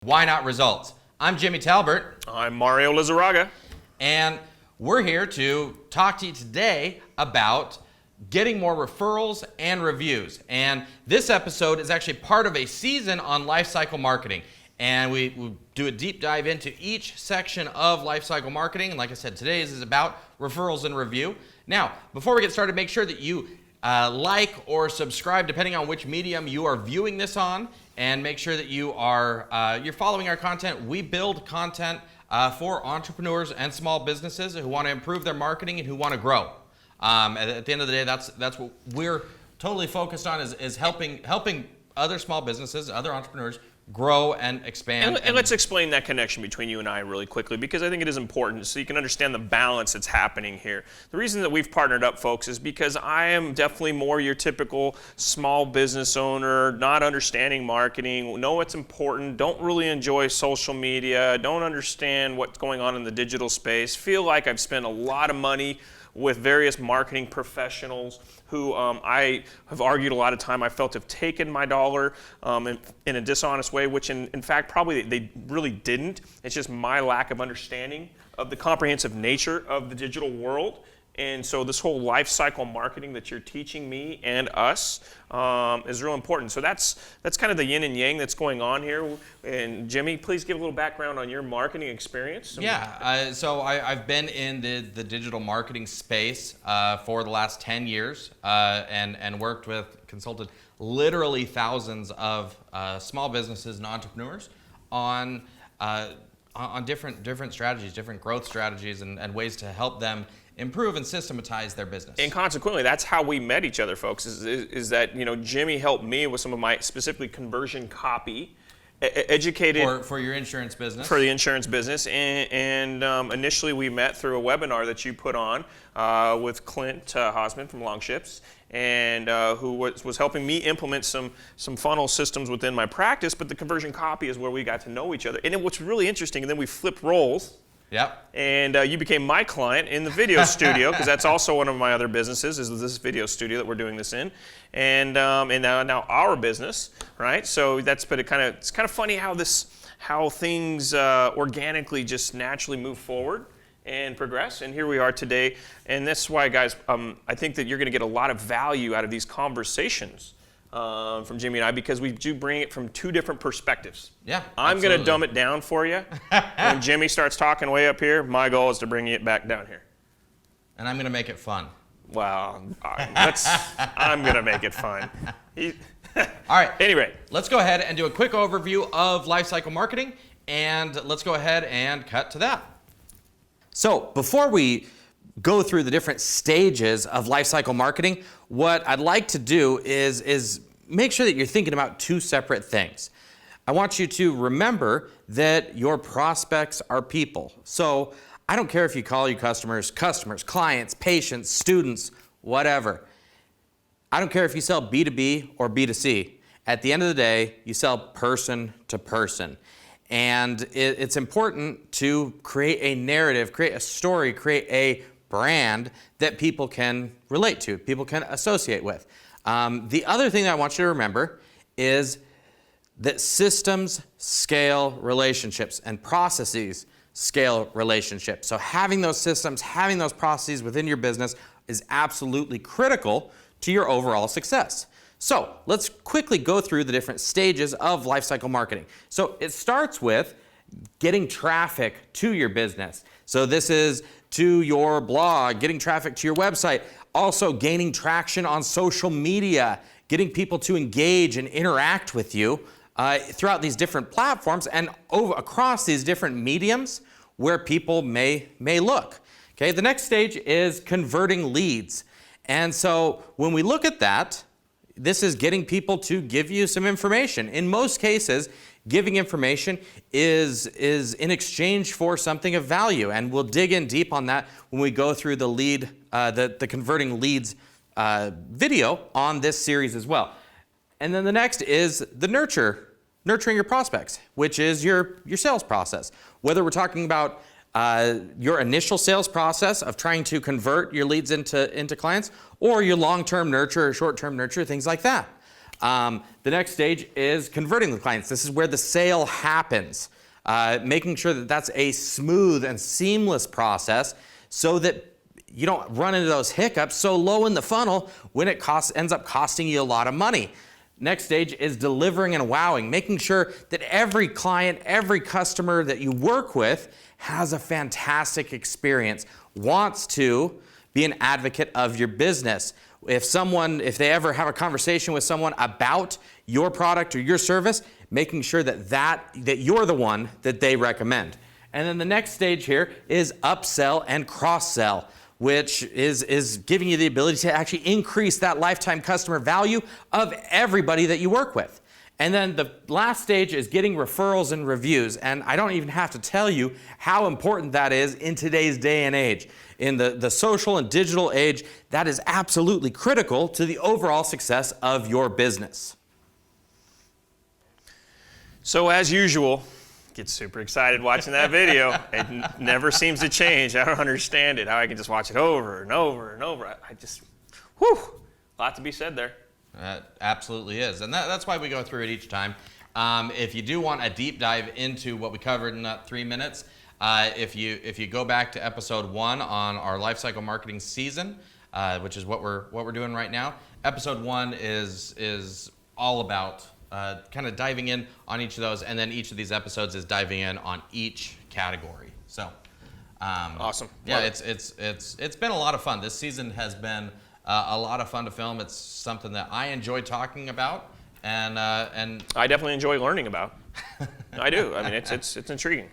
Why Not Results. I'm Jimmy Talbert. I'm Mario Lizarraga. And we're here to talk to you today about getting more referrals and reviews. And this episode is actually part of a season on Lifecycle marketing. And we do a deep dive into each section of Lifecycle marketing. And like I said, today's is about referrals and review. Now, before we get started, make sure that you like or subscribe, depending on which medium you are viewing this on, and make sure that you are you're following our content. We build content for entrepreneurs and small businesses who want to improve their marketing and who want to grow. At the end of the day, that's what we're totally focused on is helping other small businesses, other entrepreneurs grow and expand. And let's explain that connection between you and I really quickly, because I think it is important so you can understand the balance that's happening here. The reason that we've partnered up, folks, is because I am definitely more your typical small business owner, not understanding marketing, know what's important, don't really enjoy social media, don't understand what's going on in the digital space, feel like I've spent a lot of money with various marketing professionals who I have argued a lot of time I felt have taken my dollar in a dishonest way, which in fact probably they really didn't. It's just my lack of understanding of the comprehensive nature of the digital world. And so this whole life cycle marketing that you're teaching me and us is real important. So that's kind of the yin and yang that's going on here. And Jimmy, please give a little background on your marketing experience. Yeah, so I've been in the digital marketing space for the last 10 years and consulted literally thousands of small businesses and entrepreneurs on different strategies, different growth strategies and ways to help them improve and systematize their business. And consequently, that's how we met each other, folks, is that, Jimmy helped me with some of my specifically conversion copy, educated for your insurance business. For the insurance business. And initially we met through a webinar that you put on with Clint Hosman from Longships, and who was helping me implement some funnel systems within my practice, but the conversion copy is where we got to know each other. And what's really interesting, and then we flipped roles. Yep. And you became my client in the video studio, because that's also one of my other businesses, is this video studio that we're doing this in, and now our business, right? So it's kind of funny how things organically just naturally move forward and progress. And here we are today, and that's why, guys, I think that you're going to get a lot of value out of these conversations from Jimmy and I, because we do bring it from two different perspectives. Yeah, I'm going to dumb it down for you. When Jimmy starts talking way up here, my goal is to bring it back down here. And I'm going to make it fun. Well, I'm going to make it fun. All right. Anyway, let's go ahead and do a quick overview of lifecycle marketing, and let's go ahead and cut to that. So before we go through the different stages of lifecycle marketing, what I'd like to do is make sure that you're thinking about two separate things. I want you to remember that your prospects are people. So I don't care if you call your customers, clients, patients, students, whatever. I don't care if you sell B2B or B2C. At the end of the day, you sell person to person. And it's important to create a narrative, create a story, create a brand that people can relate to, people can associate with. The other thing that I want you to remember is that systems scale relationships and processes scale relationships. So having those systems, having those processes within your business is absolutely critical to your overall success. So let's quickly go through the different stages of lifecycle marketing. So it starts with getting traffic to your business. So this is to your blog, getting traffic to your website, also gaining traction on social media, getting people to engage and interact with you throughout these different platforms and across these different mediums where people may look. Okay, the next stage is converting leads. And so when we look at that, this is getting people to give you some information. In most cases, giving information is in exchange for something of value, and we'll dig in deep on that when we go through the the converting leads video on this series as well. And then the next is the nurturing your prospects, which is your sales process. Whether we're talking about your initial sales process of trying to convert your leads into clients, or your long-term nurture or short-term nurture, things like that. The next stage is converting the clients. This is where the sale happens. Making sure that that's a smooth and seamless process so that you don't run into those hiccups so low in the funnel when it ends up costing you a lot of money. Next stage is delivering and wowing, making sure that every client, every customer that you work with has a fantastic experience, wants to be an advocate of your business. If they ever have a conversation with someone about your product or your service, making sure that you're the one that they recommend. And then the next stage here is upsell and cross-sell, which is giving you the ability to actually increase that lifetime customer value of everybody that you work with. And then the last stage is getting referrals and reviews. And I don't even have to tell you how important that is in today's day and age. In the social and digital age, that is absolutely critical to the overall success of your business. So as usual, get super excited watching that video. It never seems to change. I don't understand it, how I can just watch it over and over and over. I just, whew, a lot to be said there. Absolutely is. And that's why we go through it each time. If you do want a deep dive into what we covered in that 3 minutes, if you go back to episode 1 on our Lifecycle Marketing season, which is what we're doing right now, episode 1 is all about kind of diving in on each of those, and then each of these episodes is diving in on each category. So, awesome. Yeah, it's been a lot of fun. This season has been a lot of fun to film. It's something that I enjoy talking about, and I definitely enjoy learning about. I do. I mean, it's intriguing.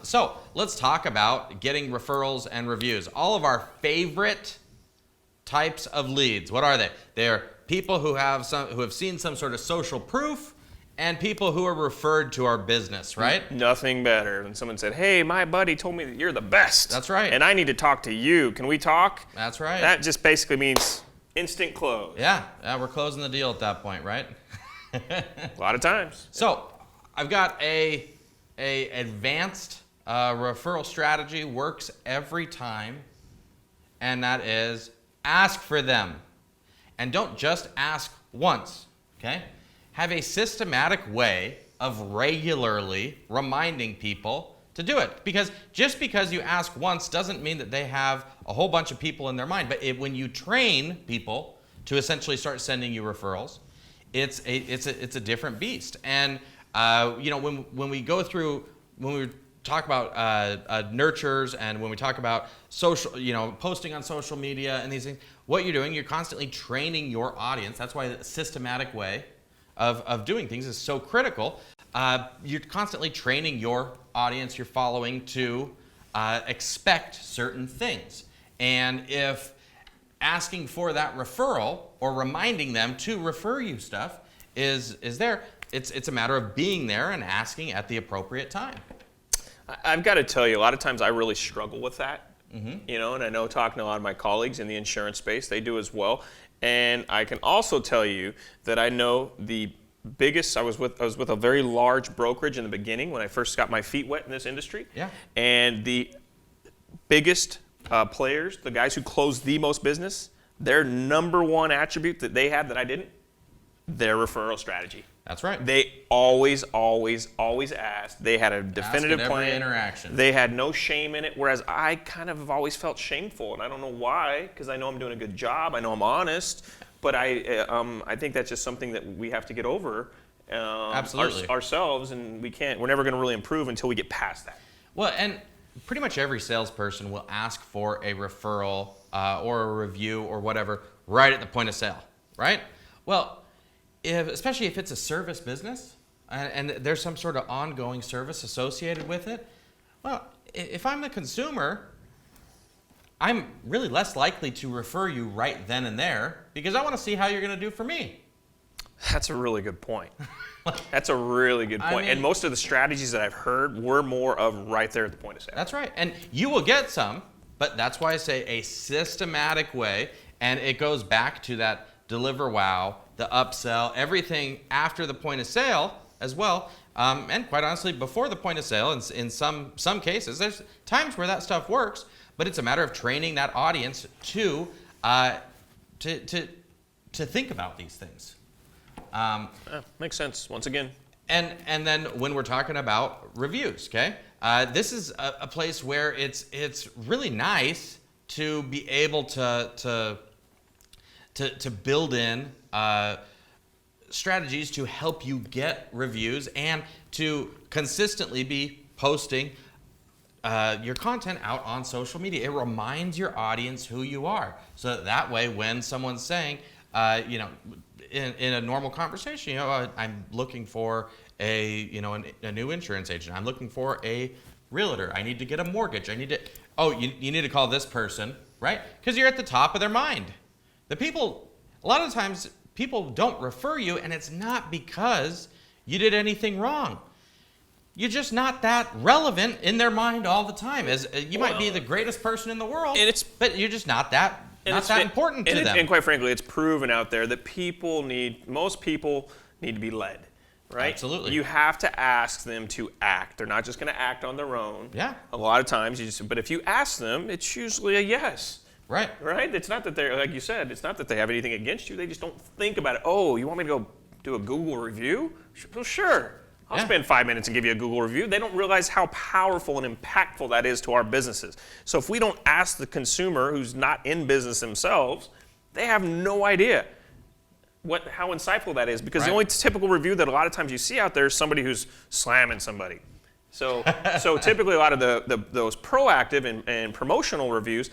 So let's talk about getting referrals and reviews. All of our favorite types of leads. What are they? They're people who have seen some sort of social proof, and people who are referred to our business, right? Nothing better than someone said, "Hey, my buddy told me that you're the best." That's right. And I need to talk to you. Can we talk? That's right. That just basically means instant close. Yeah, we're closing the deal at that point, right? A lot of times. So I've got a advanced referral strategy, works every time, and that is ask for them. And don't just ask once, okay? Have a systematic way of regularly reminding people to do it. Because just because you ask once doesn't mean that they have a whole bunch of people in their mind. But when you train people to essentially start sending you referrals, it's a different beast. And when we talk about nurtures, and when we talk about social, posting on social media and these things, what you're doing, you're constantly training your audience. That's why the systematic way of doing things is so critical. You're constantly training your audience, your following, to expect certain things. And if asking for that referral or reminding them to refer you stuff is there, it's a matter of being there and asking at the appropriate time. I've got to tell you, a lot of times I really struggle with that. Mm-hmm. And I know talking to a lot of my colleagues in the insurance space, they do as well. And I can also tell you that I know the biggest, I was with a very large brokerage in the beginning when I first got my feet wet in this industry. Yeah. And the biggest players, the guys who closed the most business, their number one attribute that they had that I didn't, their referral strategy. That's right. They always asked. They had a definitive Ask at every plan. interaction. They had no shame in it, whereas I kind of have always felt shameful, and I don't know why, because I know I'm doing a good job. I know I'm honest, but I think that's just something that we have to get over Absolutely. ourselves, and we're never going to really improve until we get past that. Well, and pretty much every salesperson will ask for a referral or a review or whatever right at the point of sale, right? Well, especially if it's a service business and there's some sort of ongoing service associated with it, well, if I'm the consumer, I'm really less likely to refer you right then and there because I want to see how you're going to do for me. That's a really good point. That's a really good point. And most of the strategies that I've heard were more of right there at the point of sale. That's right. And you will get some, but that's why I say a systematic way, and it goes back to that deliver wow, the upsell, everything after the point of sale as well. And quite honestly, before the point of sale, in some cases, there's times where that stuff works, but it's a matter of training that audience to think about these things. Makes sense, once again. And then when we're talking about reviews, okay, this is a place where it's really nice to be able to build in strategies to help you get reviews and to consistently be posting your content out on social media. It reminds your audience who you are, so that way when someone's saying, in a normal conversation, I'm looking for a new insurance agent. I'm looking for a realtor. I need to get a mortgage. You need to call this person, right? Because you're at the top of their mind. A lot of times people don't refer you, and it's not because you did anything wrong. You're just not that relevant in their mind all the time. You might be the greatest person in the world, but you're just not that important to them. And quite frankly, it's proven out there that most people need to be led, right? Absolutely. You have to ask them to act. They're not just going to act on their own. Yeah. A lot of times, but if you ask them, it's usually a yes. Right. Right? It's not that they're, like you said, it's not that they have anything against you. They just don't think about it. Oh, you want me to go do a Google review? Well, sure. I'll spend 5 minutes and give you a Google review. They don't realize how powerful and impactful that is to our businesses. So if we don't ask the consumer who's not in business themselves, they have no idea how insightful that is, because the only typical review that a lot of times you see out there is somebody who's slamming somebody. So typically a lot of those proactive and promotional reviews,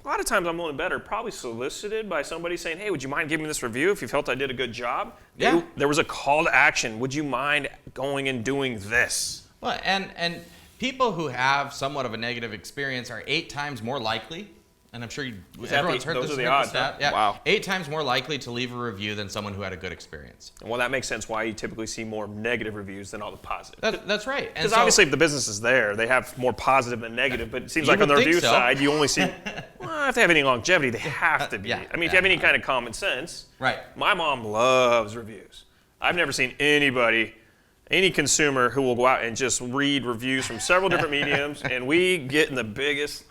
a lot of times I'm willing to bet are probably solicited by somebody saying, hey, would you mind giving me this review if you felt I did a good job? Yeah. There was a call to action. Would you mind going and doing this? Well, and people who have somewhat of a negative experience are 8 times more likely, and I'm sure everyone's heard this. Those are the odds, huh? Yeah. Wow. 8 times more likely to leave a review than someone who had a good experience. Well, that makes sense why you typically see more negative reviews than all the positive. That's right. Because obviously if the business is there, they have more positive than negative, but it seems like on the review side, you only see, well, if they have any longevity, they have to be. Yeah, I mean, if you have any kind of common sense. Right. My mom loves reviews. I've never seen any consumer who will go out and just read reviews from several different mediums, and we get in the biggest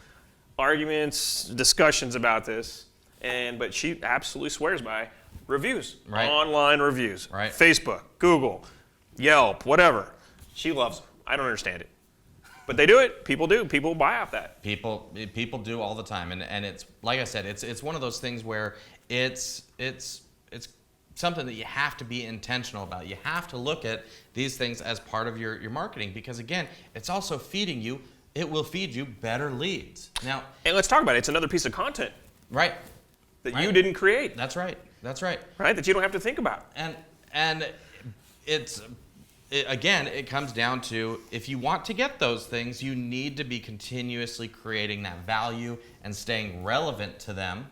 arguments, discussions about this, but she absolutely swears by reviews, online reviews, Facebook, Google, Yelp, whatever. She loves them. I don't understand it, but they do it. People do. People buy off that. People do all the time, and it's like I said, it's one of those things where it's something that you have to be intentional about. You have to look at these things as part of your marketing, because again, it's also feeding you. It will feed you better leads. Now, and let's talk about it. It's another piece of content. Right. That you didn't create. That's right. Right? That you don't have to think about. And again, it comes down to, if you want to get those things, you need to be continuously creating that value and staying relevant to them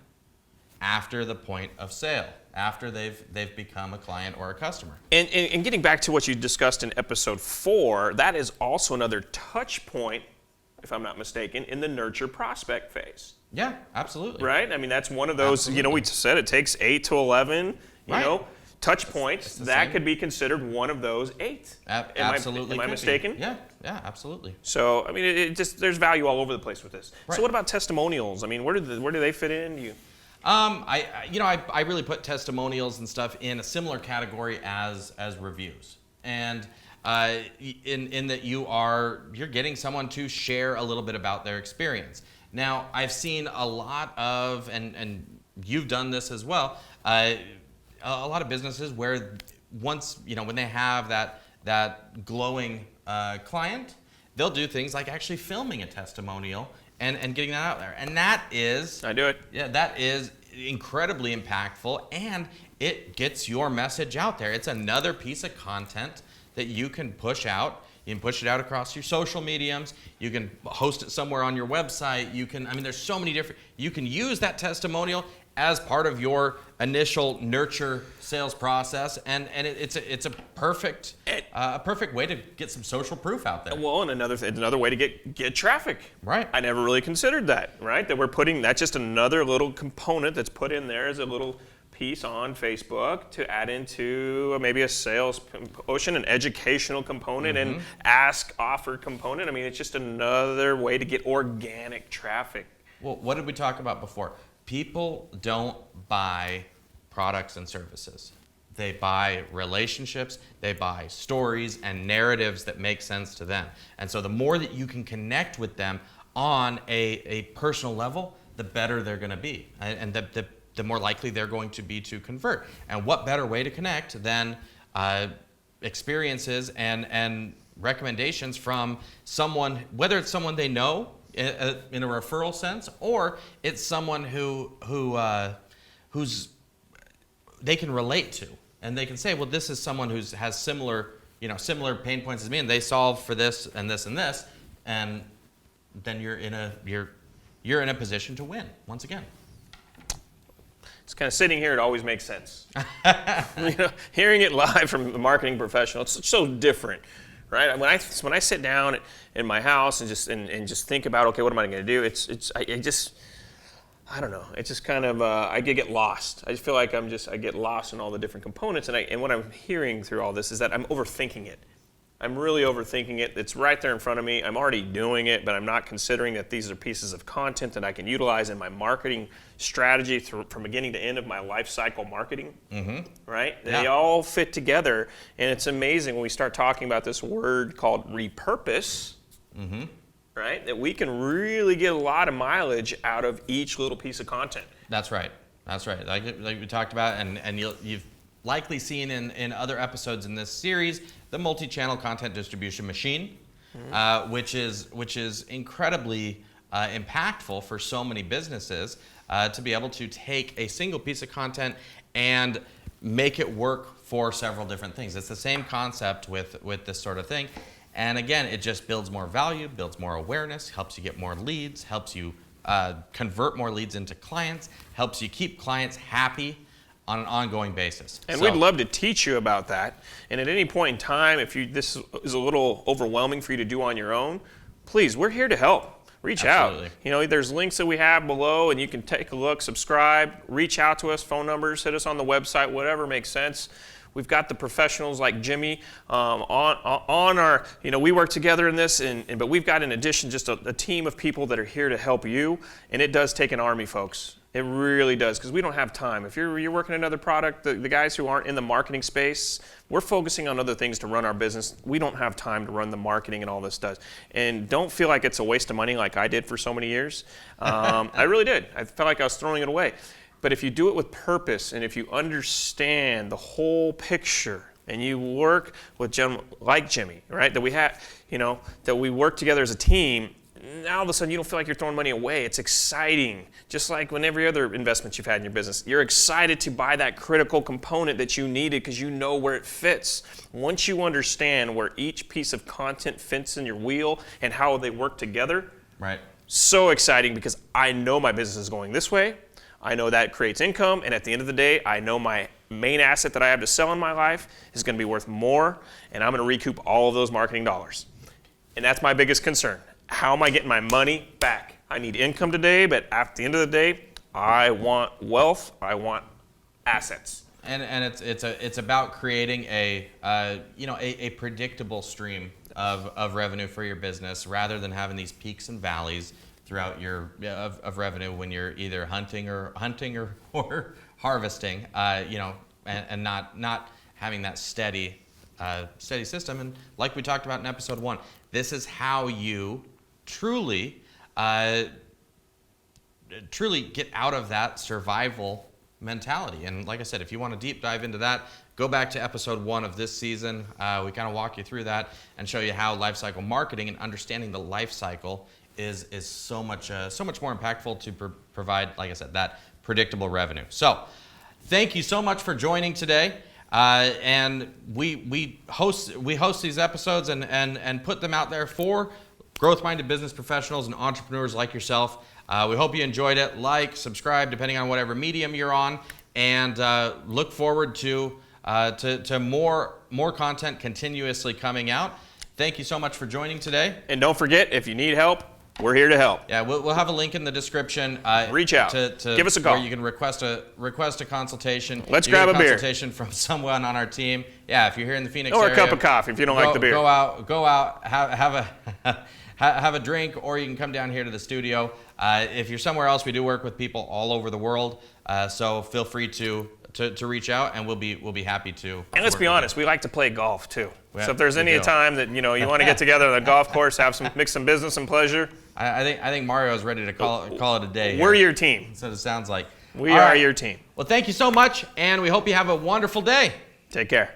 after the point of sale, after they've become a client or a customer. And getting back to what you discussed in episode 4, that is also another touch point, if I'm not mistaken, in the nurture prospect phase. Yeah, absolutely. Right? I mean, that's one of those, we said it takes 8 to 11, touch points. That could be considered one of those 8. Absolutely. Am I mistaken? Yeah, absolutely. So, I mean, there's value all over the place with this. Right. So what about testimonials? I mean, where do they fit in? I really put testimonials and stuff in a similar category as reviews. And in that you're getting someone to share a little bit about their experience. Now, I've seen a lot of, and you've done this as well, a lot of businesses where once, when they have that glowing client, they'll do things like actually filming a testimonial and getting that out there. And that is... I do it. Yeah, that is incredibly impactful, and it gets your message out there. It's another piece of content that you can push out. You can push it out across your social mediums. You can host it somewhere on your website. There's so many different, you can use that testimonial as part of your initial nurture sales process, and it's a perfect way to get some social proof out there. Well, and another way to get traffic. Right. I never really considered that. Right. That that's just another little component that's put in there as a little piece on Facebook to add into maybe a sales promotion, an educational component, and offer component. I mean, it's just another way to get organic traffic. Well, what did we talk about before? People don't buy products and services. They buy relationships, they buy stories and narratives that make sense to them. And so the more that you can connect with them on a personal level, the better they're going to be. And the more likely they're going to be to convert. And what better way to connect than experiences and recommendations from someone, whether it's someone they know in a referral sense, or it's someone who's they can relate to. And they can say, well, this is someone who has similar pain points as me, and they solve for this and this and this, and then you're in a position to win once again. It's kind of sitting here, it always makes sense. Hearing it live from the marketing professional, it's so different, right? When I sit down in my house and just think about, okay, what am I going to do? I don't know. It's just kind of I get lost. I just feel like I get lost in all the different components, and what I'm hearing through all this is that I'm overthinking it. I'm really overthinking it. It's right there in front of me. I'm already doing it, but I'm not considering that these are pieces of content that I can utilize in my marketing strategy from beginning to end of my life cycle marketing. Mm-hmm. Right? Yeah. They all fit together, and it's amazing when we start talking about this word called repurpose. Mm-hmm. Right? That we can really get a lot of mileage out of each little piece of content. That's right. Like we talked about, and you've likely seen in other episodes in this series, the multi-channel content distribution machine, mm-hmm. which is incredibly impactful for so many businesses to be able to take a single piece of content and make it work for several different things. It's the same concept with this sort of thing. And again, it just builds more value, builds more awareness, helps you get more leads, helps you convert more leads into clients, helps you keep clients happy on an ongoing basis. And we'd love to teach you about that. And at any point in time, if this is a little overwhelming for you to do on your own, please, we're here to help. Reach Absolutely. out. There's links that we have below, and you can take a look, subscribe, reach out to us, phone numbers, hit us on the website, whatever makes sense. We've got the professionals like Jimmy on our, we work together in this, but we've got in addition just a team of people that are here to help you, and it does take an army, folks. It really does, because we don't have time. If you're working another product, the guys who aren't in the marketing space, we're focusing on other things to run our business. We don't have time to run the marketing and all this does. And don't feel like it's a waste of money like I did for so many years. I really did. I felt like I was throwing it away. But if you do it with purpose, and if you understand the whole picture, and you work with like Jimmy, right? That we have, that we work together as a team. Now all of a sudden you don't feel like you're throwing money away. It's exciting. Just like when every other investment you've had in your business, you're excited to buy that critical component that you needed because you know where it fits. Once you understand where each piece of content fits in your wheel and how they work together, right? So exciting, because I know my business is going this way. I know that creates income, and at the end of the day, I know my main asset that I have to sell in my life is going to be worth more, and I'm going to recoup all of those marketing dollars. And that's my biggest concern. How am I getting my money back? I need income today, but at the end of the day, I want wealth. I want assets. And it's about creating a predictable stream of revenue for your business, rather than having these peaks and valleys throughout of revenue when you're either hunting or harvesting, and not having that steady system. And like we talked about in episode 1, this is how you truly get out of that survival mentality. And like I said, if you want to deep dive into that, go back to episode 1 of this season. We kind of walk you through that and show you how lifecycle marketing and understanding the life cycle is so much more impactful to provide, like I said, that predictable revenue. So thank you so much for joining today. And we host these episodes and put them out there for growth-minded business professionals and entrepreneurs like yourself. We hope you enjoyed it. Like, subscribe, depending on whatever medium you're on, and look forward to more content continuously coming out. Thank you so much for joining today. And don't forget, if you need help, we're here to help. Yeah, we'll have a link in the description. Reach out. To give us a call. Where you can request a consultation. Let's grab a beer. Consultation from someone on our team. Yeah, if you're here in the Phoenix area. Or a cup of coffee if you don't like the beer. Go out, have a drink, or you can come down here to the studio. If you're somewhere else, we do work with people all over the world, so feel free to to reach out, and we'll be happy to. And let's work be with honest, we like to play golf too. Yeah, So if there's we any do. time that you want to get together on the golf course, mix some business and pleasure, I think Mario's ready to call it a day. we're here. your team. That's what it sounds like. We All are right. your team. Well, thank you so much, and we hope you have a wonderful day. Take care.